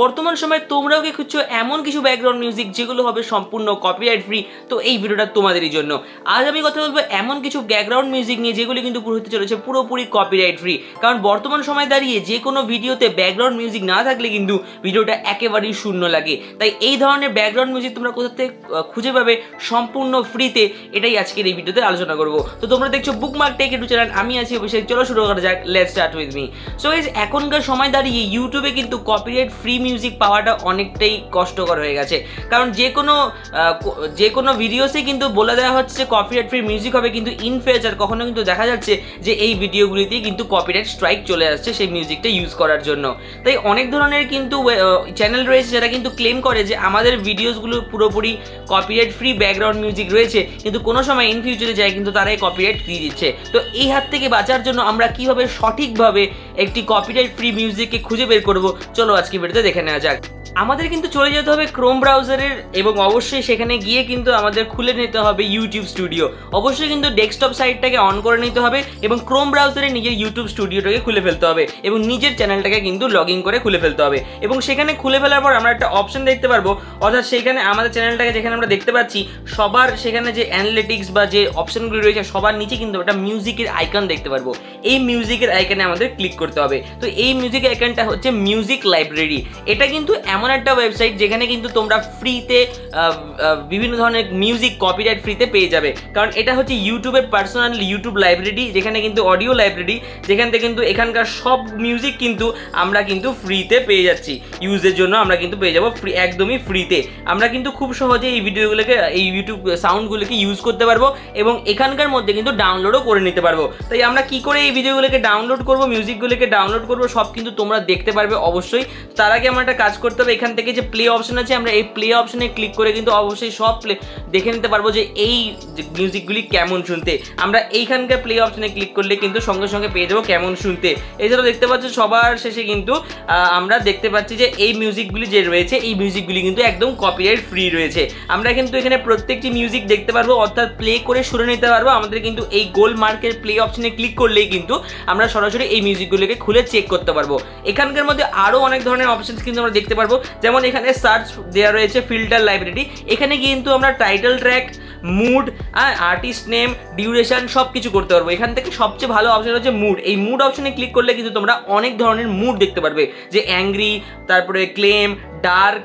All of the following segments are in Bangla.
বর্তমান সময়ে তোমরাও কি খুঁজছো এমন কিছু ব্যাকগ্রাউন্ড মিউজিক যেগুলো হবে সম্পূর্ণ কপিরাইট ফ্রি? তো এই ভিডিওটা তোমাদেরই জন্য। আজ আমি কথা বলবো এমন কিছু ব্যাকগ্রাউন্ড মিউজিক নিয়ে যেগুলি কিন্তু পুরো হতে চলেছে পুরোপুরি কপিরাইট ফ্রি। কারণ বর্তমান সময় দাঁড়িয়ে যে কোনো ভিডিওতে ব্যাকগ্রাউন্ড মিউজিক না থাকলে কিন্তু ভিডিওটা একেবারেই শূন্য লাগে। তাই এই ধরনের ব্যাকগ্রাউন্ড মিউজিক তোমরা কোথা থেকে খুঁজে পাবে সম্পূর্ণ ফ্রিতে, এটাই আজকের এই ভিডিওতে আলোচনা করবো। তো তোমরা দেখছো বুকমার্ক টেক ইউটিউব চ্যানেল, আমি আছি অভিষেক। চলো শুরু করা যাক, let's start with me. So guys, এখনকার সময় দাঁড়িয়ে ইউটিউবে কিন্তু কপিরাইট ফ্রি মিউজিক পাওয়াটা অনেকটাই কষ্টকর হয়ে গেছে। কারণ যে কোনো ভিডিওসে কিন্তু বলে দেওয়া হচ্ছে যে কপিরাইট ফ্রি মিউজিক হবে, কিন্তু ইন ফিউচার কখনো কিন্তু দেখা যাচ্ছে যে এই ভিডিওগুলিতেই কিন্তু কপিরাইট স্ট্রাইক চলে আসছে সেই মিউজিকটা ইউজ করার জন্য। তাই অনেক ধরনের কিন্তু চ্যানেল রয়েছে যারা কিন্তু ক্লেম করে যে আমাদের ভিডিওসগুলো পুরোপুরি কপিরাইট ফ্রি ব্যাকগ্রাউন্ড মিউজিক রয়েছে, কিন্তু কোনো সময় ইন ফিউচারে যায় কিন্তু তারাই কপিরাইট দিয়ে দিচ্ছে। তো এই হাত থেকে বাঁচার জন্য আমরা কিভাবে সঠিকভাবে একটি কপিরাইট ফ্রি মিউজিককে খুঁজে বের করবো, চলো আজকে ভিডিওতে দেখে নেওয়া যাক। আমাদের কিন্তু চলে যেতে হবে ক্রোম ব্রাউজারের, এবং অবশ্যই সেখানে গিয়ে কিন্তু আমাদের খুলে নিতে হবে ইউটিউব স্টুডিও। অবশ্যই কিন্তু ডেস্কটপ সাইটটাকে অন করে নিতে হবে এবং ক্রোম ব্রাউজারে নিজের ইউটিউব স্টুডিওটাকে খুলে ফেলতে হবে এবং নিজের চ্যানেলটাকে কিন্তু লগ ইন করে খুলে ফেলতে হবে। এবং সেখানে খুলে ফেলার পর আমরা একটা অপশন দেখতে পারবো, অর্থাৎ সেখানে আমাদের চ্যানেলটাকে যেখানে আমরা দেখতে পাচ্ছি সবার সেখানে যে অ্যানালিটিক্স বা যে অপশনগুলি রয়েছে সবার নিচে কিন্তু একটা মিউজিকের আইকন দেখতে পারবো। এই মিউজিকের আইকনে আমাদের ক্লিক করতে হবে। তো এই মিউজিক আইকনটা হচ্ছে মিউজিক লাইব্রেরি। এটা কিন্তু এমন একটা ওয়েবসাইট যেখানে কিন্তু তোমরা ফ্রিতে বিভিন্ন ধরনের মিউজিক কপিরাইট ফ্রিতে পেয়ে যাবে। কারণ এটা হচ্ছে ইউটিউবের পার্সোনাল ইউটিউব লাইব্রেরি, যেখানে কিন্তু অডিও লাইব্রেরি, যেখান থেকে কিন্তু এখানকার সব মিউজিক কিন্তু আমরা কিন্তু ফ্রিতে পেয়ে যাচ্ছি। ইউজের জন্য আমরা কিন্তু পেয়ে যাবো ফ্রি, একদমই ফ্রিতে। আমরা কিন্তু খুব সহজে এই ভিডিওগুলোকে, এই ইউটিউব সাউন্ডগুলোকে ইউজ করতে পারবো এবং এখানকার মধ্যে কিন্তু ডাউনলোডও করে নিতে পারবো। তাই আমরা কি করে এই ভিডিওগুলোকে ডাউনলোড করবো, মিউজিকগুলোকে ডাউনলোড করবো, সব কিন্তু তোমরা দেখতে পারবে অবশ্যই। তার আগে আমরা একটা কাজ করতে হবে, এখান থেকে যে প্লে অপশন আছে আমরা এই প্লে অপশনে ক্লিক করে কিন্তু অবশ্যই সব প্লে দেখে নিতে পারবো যে এই মিউজিকগুলি কেমন শুনতে। আমরা এইখানকার প্লে অপশনে ক্লিক করলে কিন্তু সঙ্গে সঙ্গে পেয়ে যাবো কেমন শুনতে। এছাড়াও দেখতে পাচ্ছি সবার শেষে কিন্তু আমরা দেখতে পাচ্ছি যে এই মিউজিকগুলি যে রয়েছে এই মিউজিকগুলি কিন্তু একদম কপিরাইট ফ্রি রয়েছে। আমরা কিন্তু এখানে প্রত্যেকটি মিউজিক দেখতে পারবো, অর্থাৎ প্লে করে শুনে নিতে পারবো। আমাদের কিন্তু এই গোল মার্কের প্লে অপশনে ক্লিক করলেই কিন্তু আমরা সরাসরি এই মিউজিকগুলোকে খুলে চেক করতে পারবো। এখানকার মধ্যে আরও অনেক ধরনের অপশন কিন্তু আমরা দেখতে পারবো, যেমন এখানে সার্চ দেওয়া রয়েছে ফিল্টার লাইব্রেরি। এখানে কিন্তু আমরা title track, mood, artist name, duration সব কিছু করতে পারবো। এখান থেকে সবচেয়ে ভালো অপশন হচ্ছে মুড। এই মুড অপশনে ক্লিক করলে কিন্তু তোমরা অনেক ধরনের মুড দেখতে পারবে, যে অ্যাংরি, তারপরে ক্লেম, ডার্ক,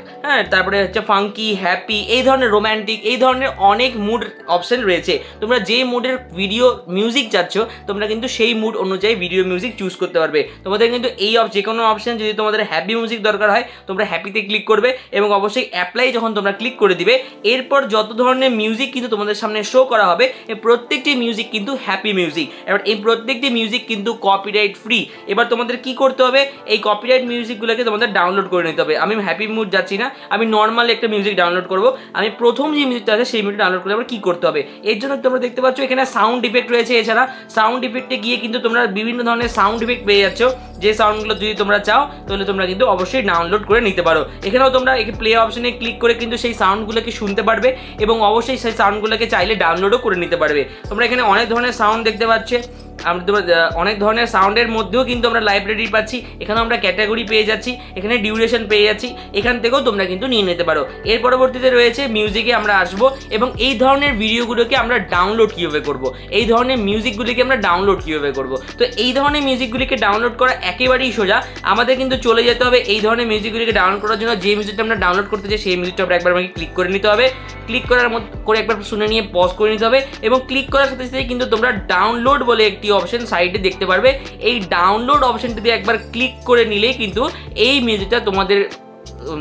তারপরে হচ্ছে ফাঙ্কি, হ্যাপি, এই ধরনের রোম্যান্টিক, এই ধরনের অনেক মুড অপশন রয়েছে। তোমরা যে মুডের ভিডিও মিউজিক চাচ্ছ তোমরা কিন্তু সেই মুড অনুযায়ী ভিডিও মিউজিক চুজ করতে পারবে। তোমাদের কিন্তু এই যে কোনো অপশন, যদি তোমাদের হ্যাপি মিউজিক দরকার হয় তোমরা হ্যাপিতে ক্লিক করবে এবং অবশ্যই অ্যাপ্লাই যখন তোমরা ক্লিক করে দিবে, এরপর যত ধরনের মিউজিক কিন্তু তোমাদের সামনে শো করা হবে এই প্রত্যেকটি মিউজিক কিন্তু হ্যাপি মিউজিক। এবার এই প্রত্যেকটি মিউজিক কিন্তু কপিরাইট ফ্রি। এবার তোমাদের কি করতে হবে, এই কপিরাইট মিউজিকগুলোকে তোমাদের ডাউনলোড করে নিতে হবে। আমি হ্যাপি মুড যাচ্ছি না, আমি নর্মাল একটা মিউজিক ডাউনলোড করব। আমি প্রথম যে মিউজিকটা আছে সেই মিউজিক ডাউনলোড করে আবার কি করতে হবে, এর জন্য তোমরা দেখতে পাচ্ছ এখানে সাউন্ড ইফেক্ট রয়েছে। এছাড়া সাউন্ড ইফেক্টে গিয়ে কিন্তু তোমরা বিভিন্ন ধরনের সাউন্ড ইফেক্ট পেয়ে যাচ্ছ, যে সাউন্ডগুলো যদি তোমরা চাও তাহলে তোমরা কিন্তু অবশ্যই ডাউনলোড করে নিতে পারো। এখানেও তোমরা এই প্লে অপশনে ক্লিক করে কিন্তু সেই সাউন্ডগুলোকে শুনতে পারবে এবং অবশ্যই সেই সাউন্ডগুলোকে চাইলে ডাউনলোডও করে নিতে পারবে। তোমরা এখানে অনেক ধরনের সাউন্ড দেখতে পাচ্ছ, অনেক ধরনের সাউন্ডের মধ্যেও কিন্তু আমরা লাইব্রেরি পাচ্ছি। এখানে আমরা ক্যাটাগরি পেয়ে যাচ্ছি, এখানে ডিউরেশন পেয়ে যাচ্ছি, এখান থেকেও তোমরা কিন্তু নিয়ে নিতে পারো। এর পরবর্তীতে রয়েছে মিউজিকে আমরা আসবো এবং এই ধরনের ভিডিওগুলোকে আমরা ডাউনলোড কীভাবে করব, এই ধরনের মিউজিকগুলিকে আমরা ডাউনলোড কীভাবে করব। তো এই ধরনের মিউজিকগুলিকে ডাউনলোড করা একেবারেই সোজা। আমাদের কিন্তু চলে যেতে হবে এই ধরনের মিউজিকগুলিকে ডাউনলোড করার জন্য, যে মিউজিকটা আমরা ডাউনলোড করতে চাই সেই মিউজিকটা আমরা একবার আমাকে ক্লিক করে নিতে হবে। ক্লিক করার করে একবার শুনে নিয়ে পজ করে নিতে হবে এবং ক্লিক করার সাথে সাথে কিন্তু তোমরা ডাউনলোড বলে একটি অপশন সাইডে দেখতে পারবে। এই ডাউনলোড অপশনটিতে একবার ক্লিক করে নিলেই কিন্তু এই মিউজিকটা তোমাদের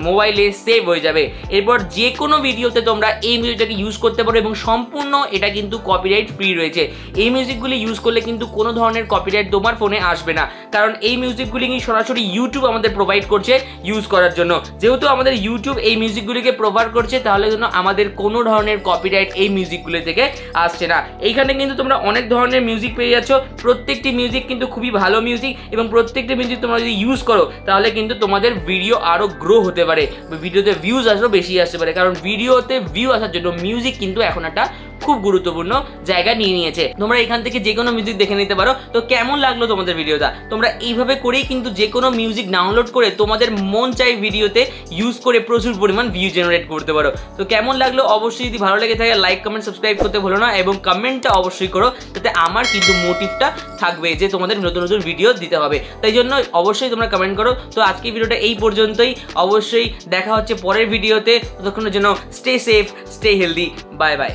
মোবাইলে সেভ হয়ে যাবে। এরপর যে কোনো ভিডিওতে তোমরা এই মিউজিকটাকে ইউজ করতে পারো এবং সম্পূর্ণ এটা কিন্তু কপিরাইট ফ্রি রয়েছে। এই মিউজিকগুলি ইউজ করলে কিন্তু কোনো ধরনের কপিরাইট তোমার ফোনে আসবে না, কারণ এই মিউজিকগুলি সরাসরি ইউটিউব আমাদের প্রোভাইড করছে ইউজ করার জন্য। যেহেতু আমাদের ইউটিউব এই মিউজিকগুলিকে প্রোভাইড করছে, তাহলে জন্য আমাদের কোনো ধরনের কপিরাইট এই মিউজিকগুলি থেকে আসছে না। এইখানে কিন্তু তোমরা অনেক ধরনের মিউজিক পেয়ে যাচ্ছ, প্রত্যেকটি মিউজিক কিন্তু খুবই ভালো মিউজিক এবং প্রত্যেকটি মিউজিক তোমরা যদি ইউজ করো তাহলে কিন্তু তোমাদের ভিডিও আরও গ্রো হতে পারে, ভিডিওতে ভিউজ আসলেও বেশি আসতে পারে। কারণ ভিডিওতে ভিউ আসার জন্য মিউজিক কিন্তু এখন একটা খুব গুরুত্বপূর্ণ জায়গা নিয়ে নিয়েছে। তোমরা এখান থেকে যে কোনো মিউজিক দেখে নিতে পারো। তো কেমন লাগলো তোমাদের ভিডিওটা? তোমরা এইভাবে করেই কিন্তু যে কোনো মিউজিক ডাউনলোড করে তোমাদের মন চাই ভিডিওতে ইউজ করে প্রচুর পরিমাণ ভিউ জেনারেট করতে পারো। তো কেমন লাগলো অবশ্যই, যদি ভালো লেগে থাকে লাইক কমেন্ট সাবস্ক্রাইব করতে ভুলো না, এবং কমেন্টটা অবশ্যই করো, যাতে আমার কিন্তু মোটিভটা থাকবে যে তোমাদের নতুন নতুন ভিডিও দিতে হবে। তাই জন্য অবশ্যই তোমরা কমেন্ট করো। তো আজকের ভিডিওটা এই পর্যন্তই। অবশ্যই দেখা হচ্ছে পরের ভিডিওতে। ততক্ষণের জন্য stay safe, stay healthy, bye bye.